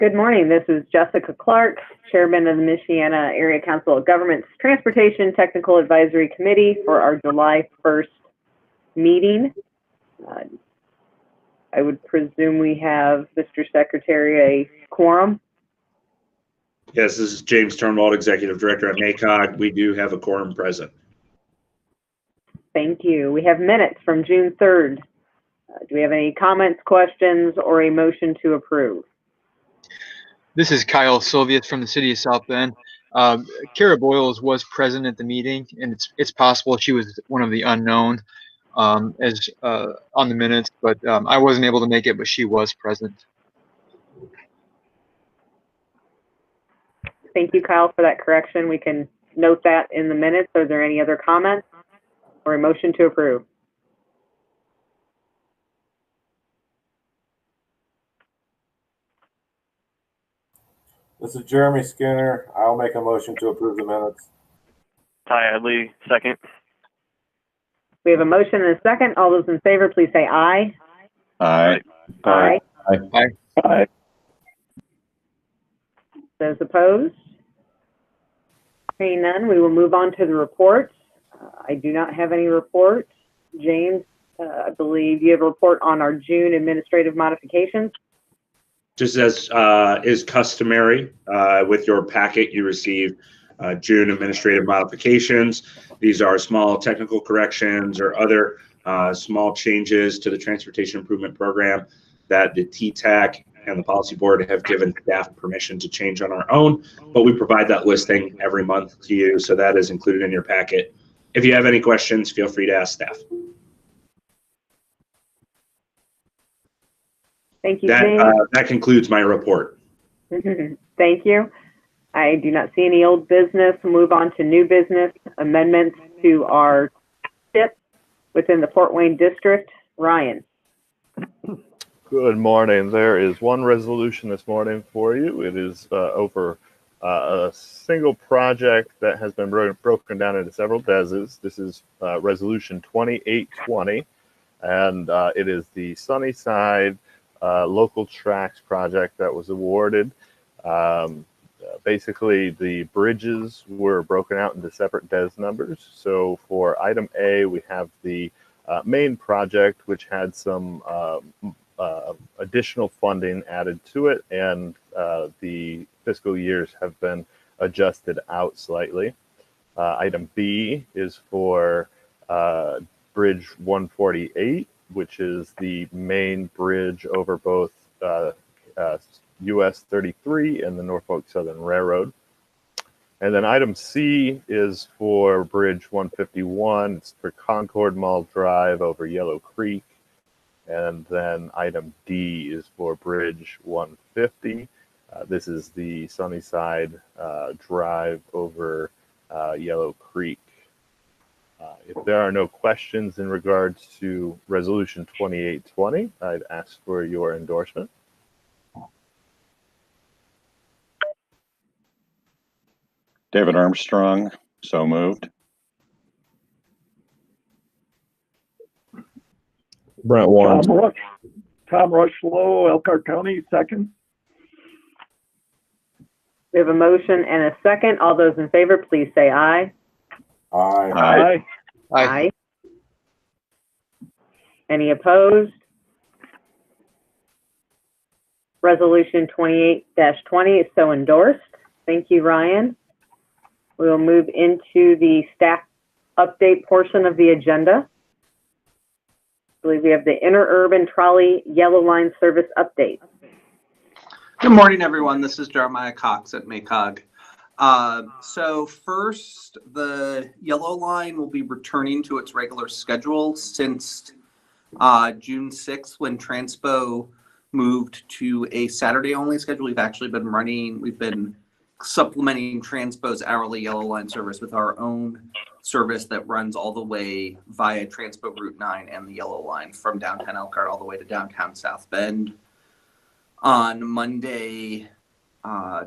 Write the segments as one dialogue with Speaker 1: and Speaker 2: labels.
Speaker 1: Good morning. This is Jessica Clark, Chairman of the Michiana Area Council of Governments Transportation Technical Advisory Committee for our July 1st meeting. I would presume we have, Mr. Secretary, a quorum.
Speaker 2: Yes, this is James Turnwald, Executive Director at MACOG. We do have a quorum present.
Speaker 1: Thank you. We have minutes from June 3rd. Do we have any comments, questions, or a motion to approve?
Speaker 3: This is Kyle Sylvius from the city of South Bend. Kara Boyles was present at the meeting, and it's possible she was one of the unknown on the minutes, but I wasn't able to make it, but she was present.
Speaker 1: Thank you, Kyle, for that correction. We can note that in the minutes. Are there any other comments or a motion to approve?
Speaker 4: This is Jeremy Skinner. I'll make a motion to approve the minutes.
Speaker 5: Ty Adley, second.
Speaker 1: We have a motion and a second. All those in favor, please say aye.
Speaker 6: Aye.
Speaker 1: Aye.
Speaker 3: Aye.
Speaker 5: Aye.
Speaker 1: Those opposed? Seeing none, we will move on to the reports. I do not have any reports. James, I believe you have a report on our June administrative modifications.
Speaker 2: Just as is customary with your packet, you receive June administrative modifications. These are small technical corrections or other small changes to the Transportation Improvement Program that the TTAC and the Policy Board have given staff permission to change on our own, but we provide that listing every month to you, so that is included in your packet. If you have any questions, feel free to ask staff.
Speaker 1: Thank you, James.
Speaker 2: That concludes my report.
Speaker 1: Thank you. I do not see any old business. We'll move on to new business, amendments to our TIP within the Fort Wayne District. Ryan.
Speaker 6: Good morning. There is one resolution this morning for you. It is over a single project that has been broken down into several DESs. This is Resolution 2820, and it is the Sunnyside local tracks project that was awarded. Basically, the bridges were broken out into separate DES numbers. So for item A, we have the main project, which had some additional funding added to it, and the fiscal years have been adjusted out slightly. Item B is for Bridge 148, which is the main bridge over both US 33 and the Norfolk Southern Railroad. And then item C is for Bridge 151. It's for Concord Mall Drive over Yellow Creek. And then item D is for Bridge 150. This is the Sunnyside Drive over Yellow Creek. If there are no questions in regards to Resolution 2820, I'd ask for your endorsement.
Speaker 7: David Armstrong, so moved.
Speaker 6: Brent Warren.
Speaker 5: Tom Rushlow, Elkhart County, second.
Speaker 1: We have a motion and a second. All those in favor, please say aye.
Speaker 4: Aye.
Speaker 5: Aye.
Speaker 1: Aye. Any opposed? Resolution 28-20 is so endorsed. Thank you, Ryan. We will move into the staff update portion of the agenda. I believe we have the interurban trolley yellow line service update.
Speaker 8: Good morning, everyone. This is Jeremiah Cox at MACOG. So first, the yellow line will be returning to its regular schedule since June 6th, when Transpo moved to a Saturday-only schedule. We've been supplementing Transpo's hourly yellow line service with our own service that runs all the way via Transpo Route 9 and the yellow line from downtown Elkhart all the way to downtown South Bend. On Monday,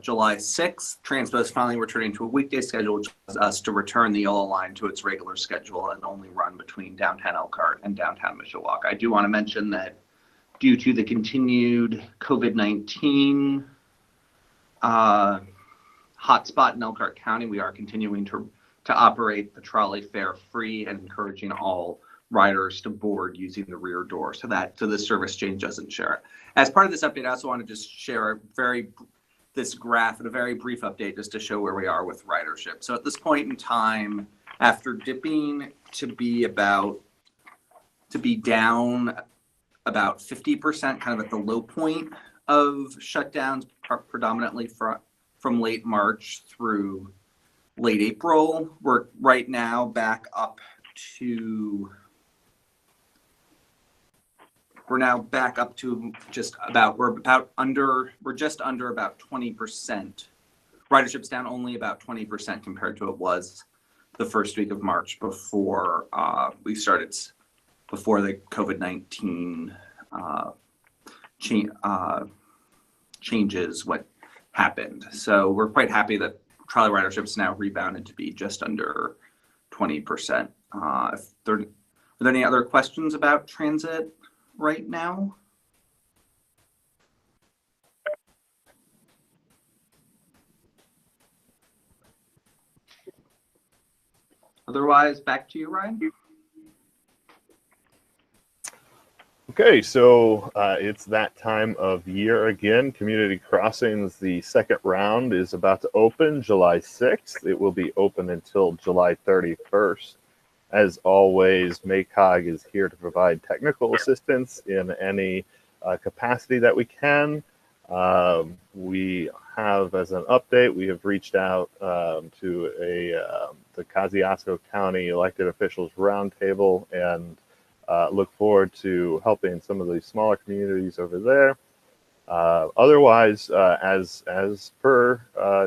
Speaker 8: July 6th, Transpo is finally returning to a weekday schedule, which allows us to return the yellow line to its regular schedule and only run between downtown Elkhart and downtown Mishawaka. I do want to mention that due to the continued COVID-19 hotspot in Elkhart County, we are continuing to operate the trolley fare free and encouraging all riders to board using the rear door, so the service change doesn't share it. As part of this update, I also want to just share this graph and a very brief update just to show where we are with ridership. So at this point in time, after dipping to be down about 50%, kind of at the low point of shutdowns, predominantly from late March through late April, we're right now back up to just under about 20%. Ridership's down only about 20% compared to it was the first week of March before the COVID-19 changes what happened. So we're quite happy that trolley ridership's now rebounded to be just under 20%. Are there any other questions about transit right now? Otherwise, back to you, Ryan.
Speaker 6: Okay, so it's that time of year again. Community Crossings, the second round is about to open July 6th. It will be open until July 31st. As always, MACOG is here to provide technical assistance in any capacity that we can. We have, as an update, we have reached out to the Kosciuszko County Elected Officials Roundtable and look forward to helping some of the smaller communities over there. Otherwise, as per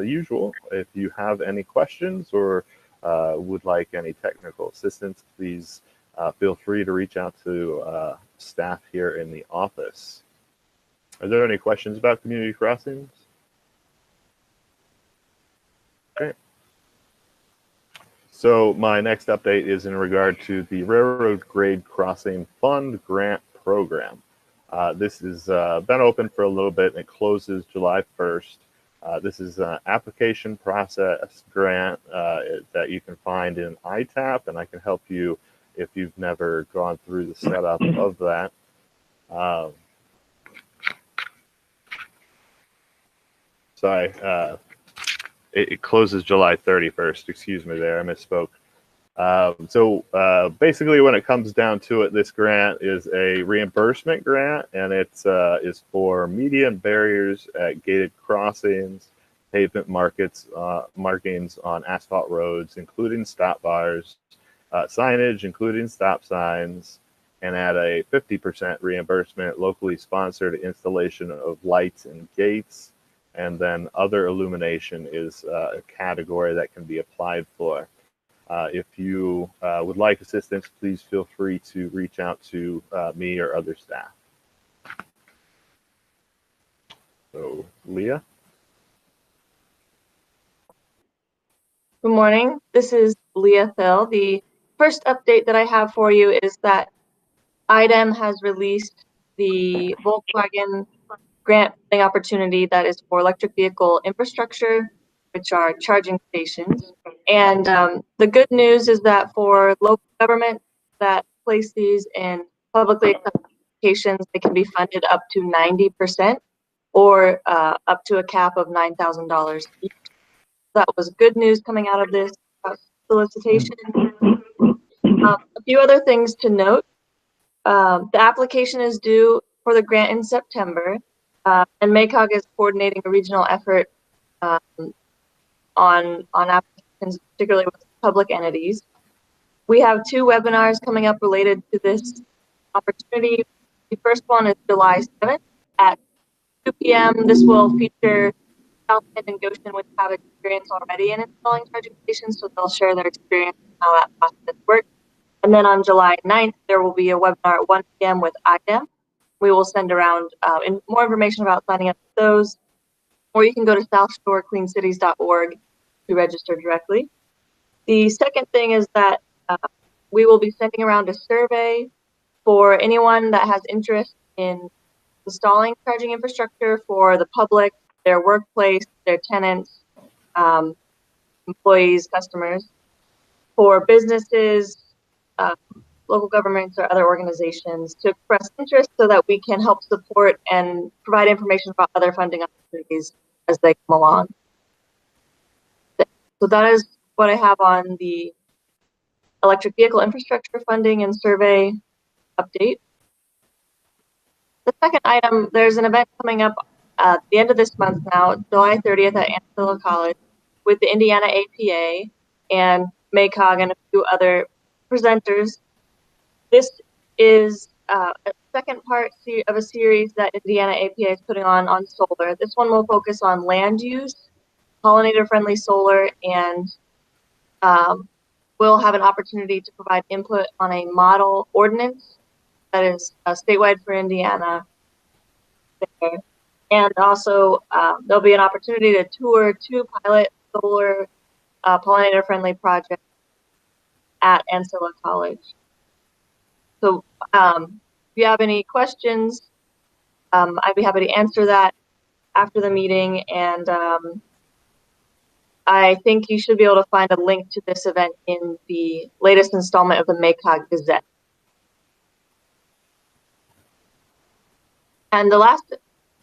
Speaker 6: usual, if you have any questions or would like any technical assistance, please feel free to reach out to staff here in the office. Are there any questions about community crossings? Okay. So my next update is in regard to the Railroad Grade Crossing Fund Grant Program. This has been open for a little bit and it closes July 1st. This is an application process grant that you can find in ITAP, and I can help you if you've never gone through the setup of that. Sorry, it closes July 31st. Excuse me there, I misspoke. So basically when it comes down to it, this grant is a reimbursement grant, and it's is for median barriers at gated crossings, pavement markings on asphalt roads, including stop bars, signage, including stop signs, and at a 50% reimbursement, locally sponsored installation of lights and gates. And then other illumination is a category that can be applied for. If you would like assistance, please feel free to reach out to me or other staff. So, Leah?
Speaker 9: Good morning. This is Leah Thill. The first update that I have for you is that IDEM has released the Volkswagen grant funding opportunity that is for electric vehicle infrastructure, which are charging stations. And the good news is that for local government that place these in publicly accepted locations, they can be funded up to 90% or up to a cap of $9,000 each. That was good news coming out of this solicitation. A few other things to note. The application is due for the grant in September. And MACOG is coordinating a regional effort on applications, particularly with public entities. We have 2 webinars coming up related to this opportunity. The first one is July 7th at 2 p.m. This will feature South Bend and Goshen, which have experience already in installing charging stations, so they'll share their experience and how that process works. And then on July 9th, there will be a webinar at 1 p.m. with IDEM. We will send around more information about signing up for those, or you can go to southshorecleancities.org to register directly. The second thing is that we will be sending around a survey for anyone that has interest in installing charging infrastructure for the public, their workplace, their tenants, employees, customers, for businesses, local governments, or other organizations to express interest so that we can help support and provide information about other funding opportunities as they come along. So that is what I have on the electric vehicle infrastructure funding and survey update. The second item, there's an event coming up at the end of this month now, July 30th at Ancilla College, with the Indiana APA and MACOG and a few other presenters. This is a second part of a series that Indiana APA is putting on solar. This one will focus on land use, pollinator-friendly solar, and we'll have an opportunity to provide input on a model ordinance that is statewide for Indiana. And also there'll be an opportunity to tour 2 pilot solar pollinator-friendly projects at Ancilla College. So if you have any questions, I'd be happy to answer that after the meeting. And I think you should be able to find a link to this event in the latest installment of the MACOG Gazette. And the last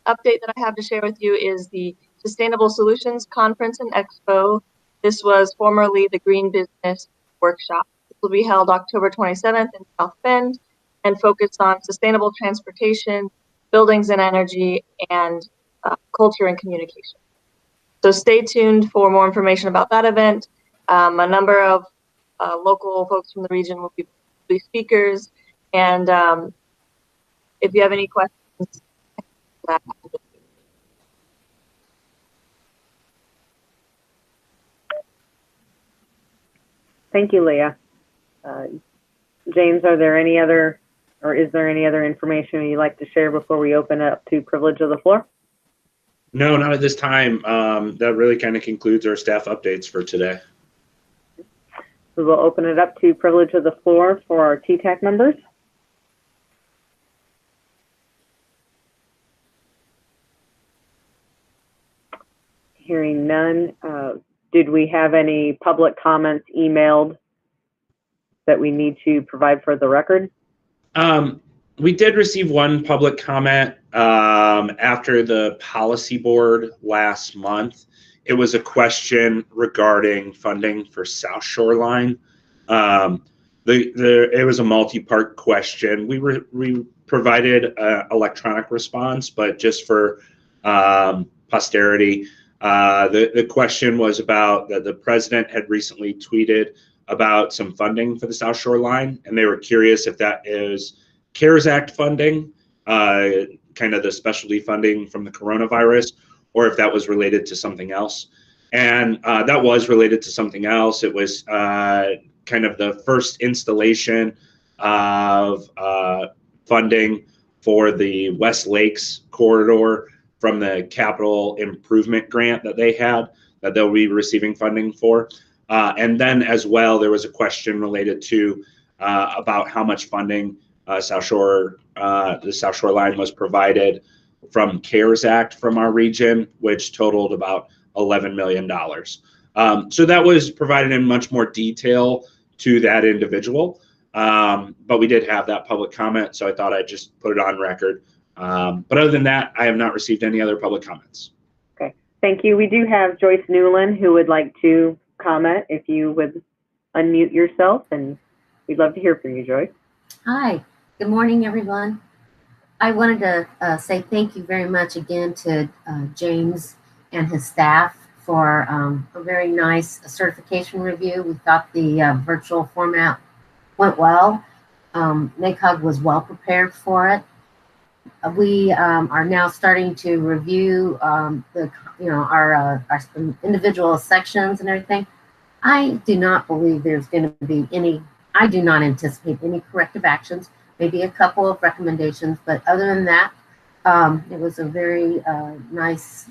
Speaker 9: update that I have to share with you is the Sustainable Solutions Conference and Expo. This was formerly the Green Business Workshop. It will be held October 27th in South Bend and focus on sustainable transportation, buildings and energy, and culture and communication. So stay tuned for more information about that event. A number of local folks from the region will be speakers. And if you have any questions,
Speaker 1: Thank you, Leah. James, are there any other, or is there any other information you'd like to share before we open it up to privilege of the floor?
Speaker 2: No, not at this time. That really kind of concludes our staff updates for today.
Speaker 1: We will open it up to privilege of the floor for our TTAC members. Hearing none, did we have any public comments emailed that we need to provide for the record?
Speaker 2: We did receive one public comment after the policy board last month. It was a question regarding funding for South Shoreline. It was a multi-part question. We provided an electronic response, but just for posterity, the question was about that the president had recently tweeted about some funding for the South Shoreline, and they were curious if that is CARES Act funding, kind of the specialty funding from the coronavirus, or if that was related to something else. And that was related to something else. It was kind of the first installation of funding for the West Lakes corridor from the capital improvement grant that they had, that they'll be receiving funding for. And then as well, there was a question related to about how much funding the South Shoreline was provided from CARES Act from our region, which totaled about $11 million. So that was provided in much more detail to that individual. But we did have that public comment, so I thought I'd just put it on record. But other than that, I have not received any other public comments.
Speaker 1: Okay, thank you. We do have Joyce Newland who would like to comment. If you would unmute yourself, and we'd love to hear from you, Joyce.
Speaker 10: Hi, good morning, everyone. I wanted to say thank you very much again to James and his staff for a very nice certification review. We thought the virtual format went well. MACOG was well prepared for it. We are now starting to review our individual sections and everything. I do not believe there's going to be any. I do not anticipate any corrective actions. Maybe a couple of recommendations, but other than that, it was a very nice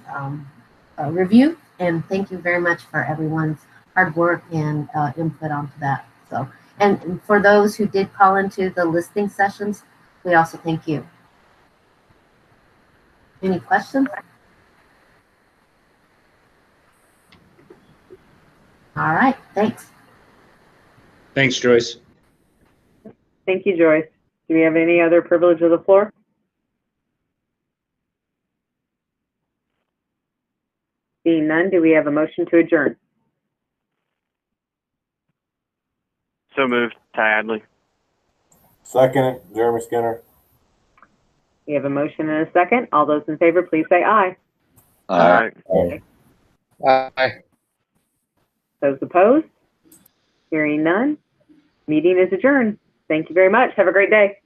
Speaker 10: review. And thank you very much for everyone's hard work and input onto that. So, and for those who did call into the listening sessions, we also thank you. Any questions? All right, thanks.
Speaker 2: Thanks, Joyce.
Speaker 1: Thank you, Joyce. Do we have any other privilege of the floor? Seeing none, do we have a motion to adjourn?
Speaker 11: So moved. Ty Adley.
Speaker 4: Second it, Jeremy Skinner.
Speaker 1: We have a motion and a second. All those in favor, please say aye.
Speaker 11: Aye.
Speaker 3: Aye.
Speaker 1: Those opposed? Hearing none, meeting is adjourned. Thank you very much. Have a great day.